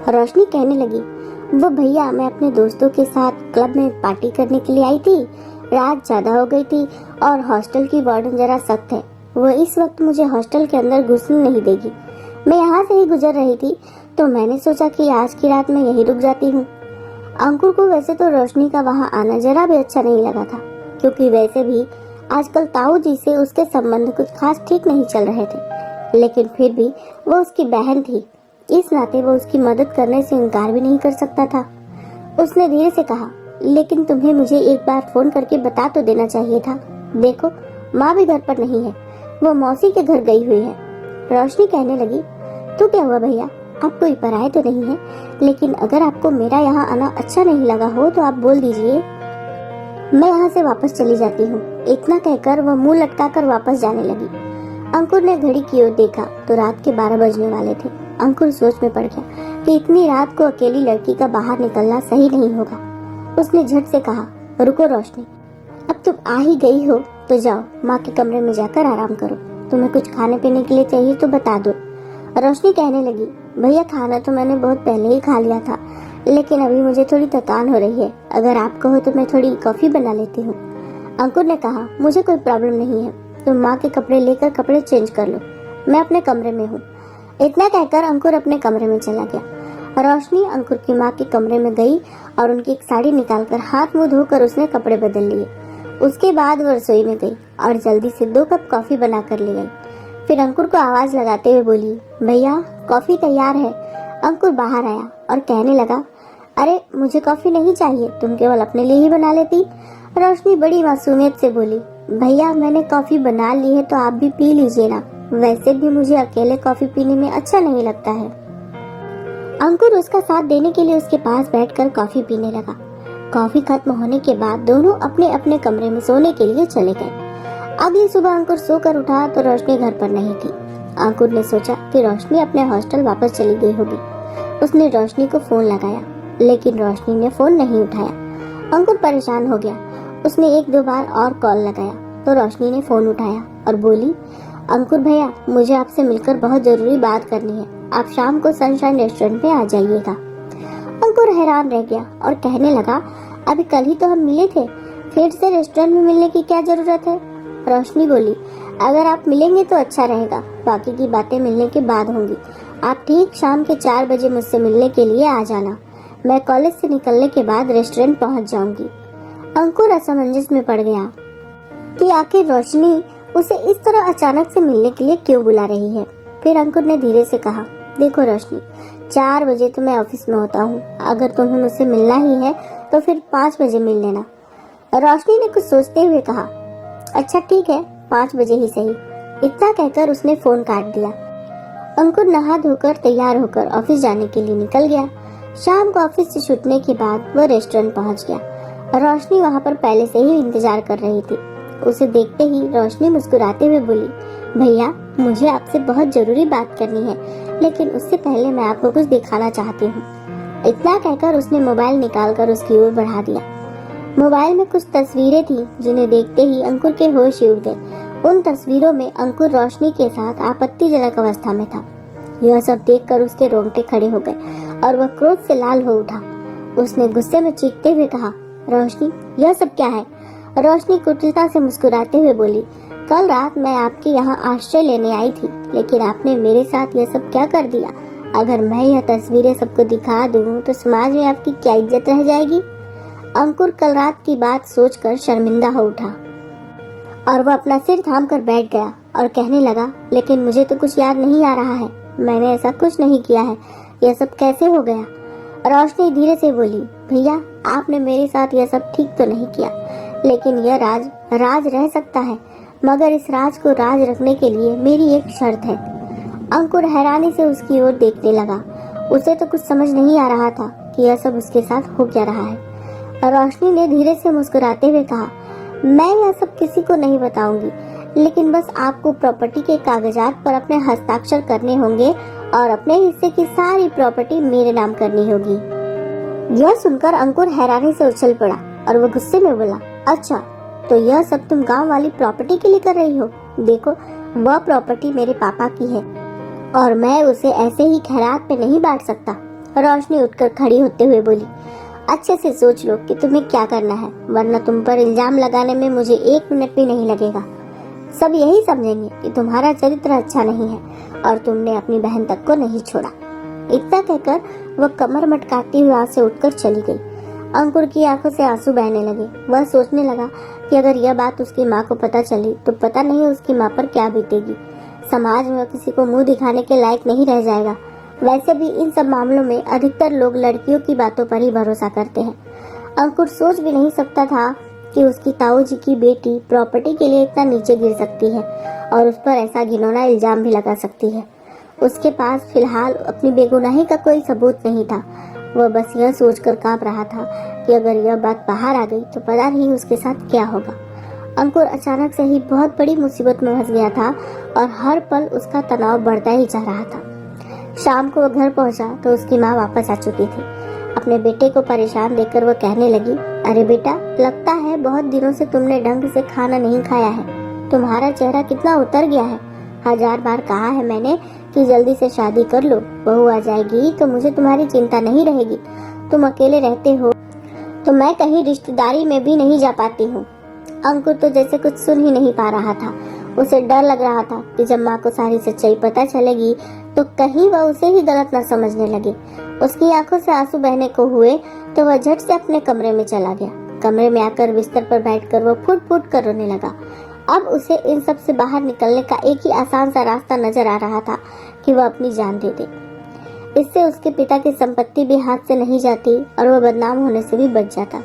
रोशनी कहने लगी, वो भैया मैं अपने दोस्तों के साथ क्लब में पार्टी करने के लिए आई थी। रात ज्यादा हो गई थी और हॉस्टल की वार्डन जरा सख्त है। वो इस वक्त मुझे हॉस्टल के अंदर घुसने नहीं देगी। मैं यहाँ से ही गुजर रही थी तो मैंने सोचा कि आज की रात मैं यहीं रुक जाती हूँ। अंकुर को वैसे तो रोशनी का वहाँ आना जरा भी अच्छा नहीं लगा था, क्योंकि वैसे भी आजकल ताऊ जी से उसके संबंध कुछ खास ठीक नहीं चल रहे थे, लेकिन फिर भी वो उसकी बहन थी, इस नाते वो उसकी मदद करने से इनकार भी नहीं कर सकता था। उसने धीरे से कहा, लेकिन तुम्हें मुझे एक बार फोन करके बता तो देना चाहिए था। देखो माँ भी घर पर नहीं है, वो मौसी के घर गई हुई है। रोशनी कहने लगी, तो क्या हुआ भैया, आप कोई पराये तो नहीं है, लेकिन अगर आपको मेरा यहाँ आना अच्छा नहीं लगा हो तो आप बोल दीजिए, मैं यहाँ से वापस चली जाती हूँ। इतना कहकर वह मुंह लटकाकर वापस जाने लगी। अंकुर ने घड़ी की ओर देखा तो रात के 12 बजने वाले थे। अंकुर सोच में पड़ गया कि इतनी रात को अकेली लड़की का बाहर निकलना सही नहीं होगा। उसने झट से कहा, रुको रोशनी, अब तुम आ ही गई हो तो जाओ माँ के कमरे में जाकर आराम करो। तुम्हें कुछ खाने पीने के लिए चाहिए तो बता दो। रोशनी कहने लगी, भैया खाना तो मैंने बहुत पहले ही खा लिया था, लेकिन अभी मुझे थोड़ी थकान हो रही है। अगर आप कहो तो मैं थोड़ी कॉफी बना लेती हूँ। अंकुर ने कहा, मुझे कोई प्रॉब्लम नहीं है, तुम माँ के कपड़े लेकर कपड़े चेंज कर लो, मैं अपने कमरे में हूँ। इतना कहकर अंकुर अपने कमरे में चला गया। रोशनी अंकुर की माँ के कमरे में गई और उनकी एक साड़ी निकालकर हाथ मुंह धोकर उसने कपड़े बदल लिए। उसके बाद वो रसोई में गई और जल्दी से 2 कप कॉफी बना कर ले गई। फिर अंकुर को आवाज लगाते हुए बोली, भैया कॉफी तैयार है। अंकुर बाहर आया और कहने लगा, अरे मुझे कॉफी नहीं चाहिए, तुम केवल अपने लिए ही बना लेती। रोशनी बड़ी मासूमियत से बोली, भैया मैंने कॉफी बना ली है तो आप भी पी लीजिए ना, वैसे भी मुझे अकेले कॉफी पीने में अच्छा नहीं लगता है। अंकुर उसका साथ देने के लिए उसके पास बैठकर कॉफी पीने लगा। कॉफी खत्म होने के बाद दोनों अपने अपने कमरे में सोने के लिए चले गए। अगली सुबह अंकुर सोकर उठा तो रोशनी घर पर नहीं थी। अंकुर ने सोचा कि रोशनी अपने हॉस्टल वापस चली गई होगी। उसने रोशनी को फोन लगाया, लेकिन रोशनी ने फोन नहीं उठाया। अंकुर परेशान हो गया। उसने 1-2 बार और कॉल लगाया तो रोशनी ने फोन उठाया और बोली, अंकुर भैया मुझे आपसे मिलकर बहुत जरूरी बात करनी है, आप शाम को सनशाइन रेस्टोरेंट में आ जाइएगा। अंकुर हैरान रह गया और कहने लगा, अभी कल ही तो हम मिले थे, फिर से रेस्टोरेंट में मिलने की क्या जरूरत है। रोशनी बोली, अगर आप मिलेंगे तो अच्छा रहेगा, बाकी की बातें मिलने के बाद होंगी। आप ठीक शाम के 4 बजे मुझसे मिलने के लिए आ जाना, मैं कॉलेज से निकलने के बाद रेस्टोरेंट पहुंच जाऊंगी। अंकुर असमंजस में पड़ गया कि आखिर रोशनी उसे इस तरह अचानक से मिलने के लिए क्यों बुला रही है। फिर अंकुर ने धीरे से कहा, देखो रोशनी, 4 बजे तो मैं ऑफिस में होता हूँ, अगर तुम्हें मुझसे मिलना ही है तो फिर 5 बजे मिल लेना। रोशनी ने कुछ सोचते हुए कहा, अच्छा ठीक है, 5 बजे ही सही। इतना कहकर उसने फोन काट दिया। अंकुर नहा धोकर तैयार होकर ऑफिस जाने के लिए निकल गया। शाम को ऑफिस से छूटने के बाद वह रेस्टोरेंट पहुंच गया। रोशनी वहां पर पहले से ही इंतजार कर रही थी। उसे देखते ही रोशनी मुस्कुराते हुए बोली, भैया मुझे आपसे बहुत जरूरी बात करनी है, लेकिन उससे पहले मैं आपको कुछ दिखाना चाहती हूँ। इतना कहकर उसने मोबाइल निकालकर उसकी ओर बढ़ा दिया। मोबाइल में कुछ तस्वीरें थी जिन्हें देखते ही अंकुर के होश उड़ गए। उन तस्वीरों में अंकुर रोशनी के साथ आपत्तिजनक अवस्था में था। यह सब देखकर उसके रोंगटे खड़े हो गए और वह क्रोध से लाल हो उठा। उसने गुस्से में चीखते हुए कहा, रोशनी यह सब क्या है। रोशनी कुटिलता से मुस्कुराते हुए बोली, कल रात मैं आपके यहाँ आश्रय लेने आई थी, लेकिन आपने मेरे साथ यह सब क्या कर दिया। अगर मैं यह तस्वीरें सबको दिखा दूँ तो समाज में आपकी क्या इज्जत रह जाएगी। अंकुर कल रात की बात सोचकर शर्मिंदा हो उठा और वह अपना सिर थाम कर बैठ गया और कहने लगा, लेकिन मुझे तो कुछ याद नहीं आ रहा है, मैंने ऐसा कुछ नहीं किया है, यह सब कैसे हो गया। रोशनी धीरे से बोली, भैया आपने मेरे साथ यह सब ठीक तो नहीं किया, लेकिन यह राज रह सकता है, मगर इस राज को राज रखने के लिए मेरी एक शर्त है। अंकुर हैरानी से उसकी ओर देखने लगा। उसे तो कुछ समझ नहीं आ रहा था कि यह सब उसके साथ हो क्या रहा है। रोशनी ने धीरे से मुस्कुराते हुए कहा, मैं यह सब किसी को नहीं बताऊंगी, लेकिन बस आपको प्रॉपर्टी के कागजात पर अपने हस्ताक्षर करने होंगे और अपने हिस्से की सारी प्रॉपर्टी मेरे नाम करनी होगी। यह सुनकर अंकुर हैरानी से उछल पड़ा और वो गुस्से में बोला, अच्छा तो यह सब तुम गांव वाली प्रॉपर्टी के लिए कर रही हो। देखो वह प्रॉपर्टी मेरे पापा की है और मैं उसे ऐसे ही खैरात पे नहीं बांट सकता। रोशनी उठकर खड़ी होते हुए बोली, अच्छे से सोच लो कि तुम्हें क्या करना है, वरना तुम पर इल्जाम लगाने में मुझे 1 मिनट भी नहीं लगेगा। सब यही समझेंगे कि तुम्हारा चरित्र अच्छा नहीं है और तुमने अपनी बहन तक को नहीं छोड़ा। इतना कहकर वह कमर मटकाती हुई वहां से उठकर चली गई। अंकुर की आंखों से आंसू बहने लगे। वह सोचने लगा कि अगर यह बात उसकी माँ को पता चली तो पता नहीं उसकी माँ पर क्या बीतेगी। समाज में किसी को मुंह दिखाने के लायक नहीं रह जाएगा। वैसे भी इन सब मामलों में अधिकतर लोग लड़कियों की बातों पर ही भरोसा करते हैं। अंकुर सोच भी नहीं सकता था कि उसकी ताऊ जी की बेटी प्रॉपर्टी के लिए इतना नीचे गिर सकती है और उस पर ऐसा घिनौना इल्जाम भी लगा सकती है। उसके पास फिलहाल अपनी बेगुनाही का कोई सबूत नहीं था। वह बस यह सोचकर कांप रहा था कि अगर यह बात बाहर आ गई तो पता नहीं उसके साथ क्या होगा। अंकुर अचानक से ही बहुत बड़ी मुसीबत में फंस गया था और हर पल उसका तनाव बढ़ता ही जा रहा था। शाम को वह घर पहुंचा तो उसकी माँ वापस आ चुकी थी। अपने बेटे को परेशान देखकर वह कहने लगी, अरे बेटा, लगता है बहुत दिनों से तुमने ढंग से खाना नहीं खाया है। तुम्हारा चेहरा कितना उतर गया है। 1000 बार कहा है मैंने कि जल्दी से शादी कर लो। बहू आ जाएगी तो मुझे तुम्हारी चिंता नहीं रहेगी। तुम अकेले रहते हो तो मैं कहीं रिश्तेदारी में भी नहीं जा पाती हूँ। अंकुर तो जैसे कुछ सुन ही नहीं पा रहा था। उसे डर लग रहा था कि जब माँ को सारी सच्चाई पता चलेगी तो कहीं वह उसे ही गलत न समझने लगे। उसकी आंखों से आंसू बहने को हुए तो वह झट से अपने कमरे में चला गया। कमरे में आकर बिस्तर पर बैठकर वह फुट फुट कर रोने लगा। अब उसे इन सब से बाहर निकलने का एक ही आसान सा रास्ता नजर आ रहा था कि वह अपनी जान दे दे। इससे उसके पिता की संपत्ति भी हाथ से नहीं जाती और वह बदनाम होने से भी बच जाता।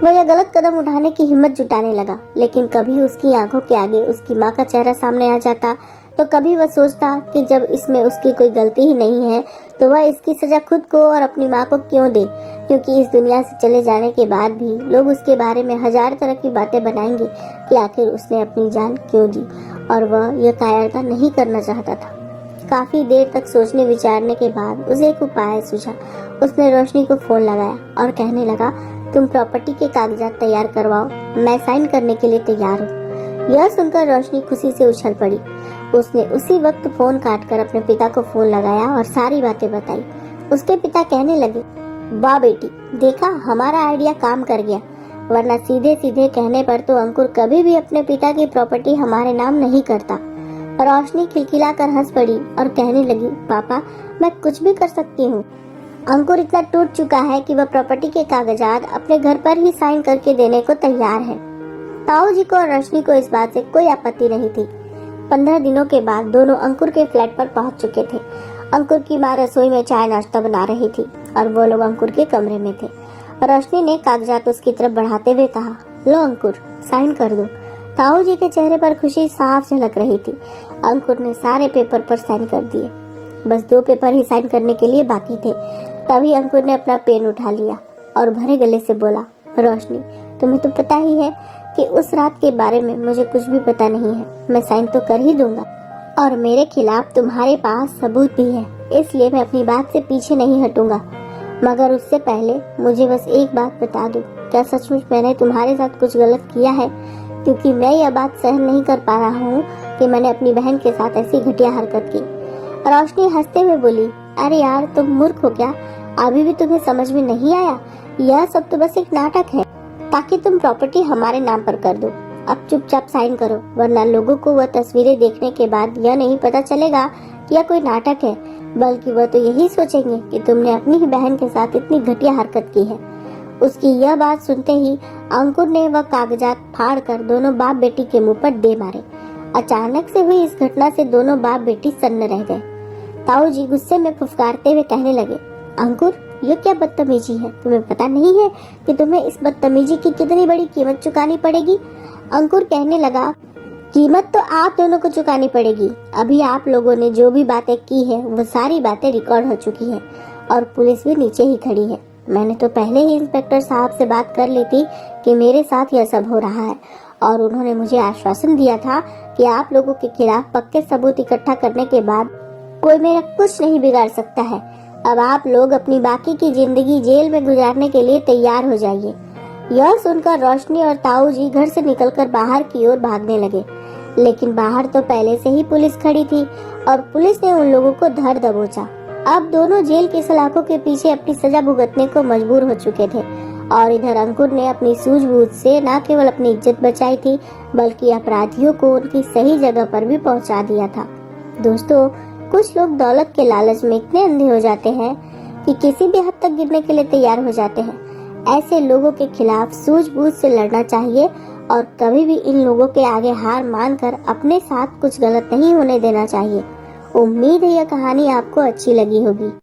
वह यह गलत कदम उठाने की हिम्मत जुटाने लगा, लेकिन कभी उसकी आंखों के आगे उसकी माँ का चेहरा सामने आ जाता तो कभी वह सोचता कि जब इसमें उसकी कोई गलती ही नहीं है तो वह इसकी सजा खुद को और अपनी माँ को क्यों दे, क्योंकि इस दुनिया से चले जाने के बाद भी लोग उसके बारे में 1000 तरह की बातें बनाएंगे कि आखिर उसने अपनी जान क्यों दी, और वह यह कायरता नहीं करना चाहता था। काफी देर तक सोचने विचारने के बाद उसे एक उपाय सूझा। उसने रोशनी को फोन लगाया और कहने लगा, तुम प्रॉपर्टी के कागजात तैयार करवाओ, मैं साइन करने के लिए तैयार हूँ। यह सुनकर रोशनी खुशी से उछल पड़ी। उसने उसी वक्त फोन काटकर अपने पिता को फोन लगाया और सारी बातें बताई। उसके पिता कहने लगे, वाह बेटी, देखा हमारा आइडिया काम कर गया, वरना सीधे सीधे कहने पर तो अंकुर कभी भी अपने पिता की प्रॉपर्टी हमारे नाम नहीं करता। रोशनी खिलखिलाकर हंस पड़ी और कहने लगी, पापा, मैं कुछ भी कर सकती हूँ। अंकुर इतना टूट चुका है कि वह प्रॉपर्टी के कागजात अपने घर पर ही साइन करके देने को तैयार है। ताऊ जी को और रोशनी को इस बात से कोई आपत्ति नहीं थी। 15 दिनों के बाद दोनों अंकुर के फ्लैट पर पहुंच चुके थे। अंकुर की माँ रसोई में चाय नाश्ता बना रही थी और वो लोग अंकुर के कमरे में थे। रोशनी ने कागजात उसकी तरफ बढ़ाते हुए कहा, लो अंकुर, साइन कर दो। ताऊ जी के चेहरे पर खुशी साफ झलक रही थी। अंकुर ने सारे पेपर पर साइन कर दिए। बस 2 पेपर ही साइन करने के लिए बाकी थे। तभी अंकुर ने अपना पेन उठा लिया और भरे गले से बोला, रोशनी, तुम्हें तो पता ही है कि उस रात के बारे में मुझे कुछ भी पता नहीं है। मैं साइन तो कर ही दूंगा और मेरे खिलाफ तुम्हारे पास सबूत भी है, इसलिए मैं अपनी बात से पीछे नहीं हटूंगा। मगर उससे पहले मुझे बस एक बात बता दो, क्या सचमुच मैंने तुम्हारे साथ कुछ गलत किया है? क्योंकि मैं यह बात सहन नहीं कर पा रहा हूँ कि मैंने अपनी बहन के साथ ऐसी घटिया हरकत की। रोशनी हंसते हुए बोली, अरे यार, तुम मूर्ख हो क्या? अभी भी तुम्हें समझ में नहीं आया? यह सब तो बस एक नाटक है ताकि तुम प्रॉपर्टी हमारे नाम पर कर दो। अब चुपचाप साइन करो, वरना लोगों को वह तस्वीरें देखने के बाद यह नहीं पता चलेगा कि यह कोई नाटक है, बल्कि वह तो यही सोचेंगे कि तुमने अपनी ही बहन के साथ इतनी घटिया हरकत की है। उसकी यह बात सुनते ही अंकुर ने वह कागजात फाड़कर दोनों बाप बेटी के मुंह पर दे मारे। अचानक से हुई इस घटना से दोनों बाप बेटी सन्न रह गए। ताऊ जी गुस्से में फुफकारते हुए कहने लगे, अंकुर, ये क्या बदतमीजी है? तुम्हें पता नहीं है कि तुम्हें इस बदतमीजी की कितनी बड़ी कीमत चुकानी पड़ेगी? अंकुर कहने लगा, कीमत तो आप दोनों को चुकानी पड़ेगी। अभी आप लोगों ने जो भी बातें की है वो सारी बातें रिकॉर्ड हो चुकी है और पुलिस भी नीचे ही खड़ी है। मैंने तो पहले ही इंस्पेक्टर साहब से बात कर ली थी कि मेरे साथ यह सब हो रहा है और उन्होंने मुझे आश्वासन दिया था कि आप लोगों के खिलाफ पक्के सबूत इकट्ठा करने के बाद कोई मेरा कुछ नहीं बिगाड़ सकता है। अब आप लोग अपनी बाकी की जिंदगी जेल में गुजारने के लिए तैयार हो जाइए। यह सुनकर रोशनी और ताऊ जी घर से निकलकर बाहर की ओर भागने लगे, लेकिन बाहर तो पहले से ही पुलिस खड़ी थी और पुलिस ने उन लोगों को धर दबोचा। अब दोनों जेल के सलाखों के पीछे अपनी सजा भुगतने को मजबूर हो चुके थे और इधर अंकुर ने अपनी सूझबूझ से न केवल अपनी इज्जत बचाई थी बल्कि अपराधियों को उनकी सही जगह पर भी पहुंचा दिया था। दोस्तों, कुछ लोग दौलत के लालच में इतने अंधे हो जाते हैं कि किसी भी हद तक गिरने के लिए तैयार हो जाते हैं। ऐसे लोगों के खिलाफ सूझबूझ से लड़ना चाहिए और कभी भी इन लोगों के आगे हार मानकर अपने साथ कुछ गलत नहीं होने देना चाहिए। उम्मीद है यह कहानी आपको अच्छी लगी होगी।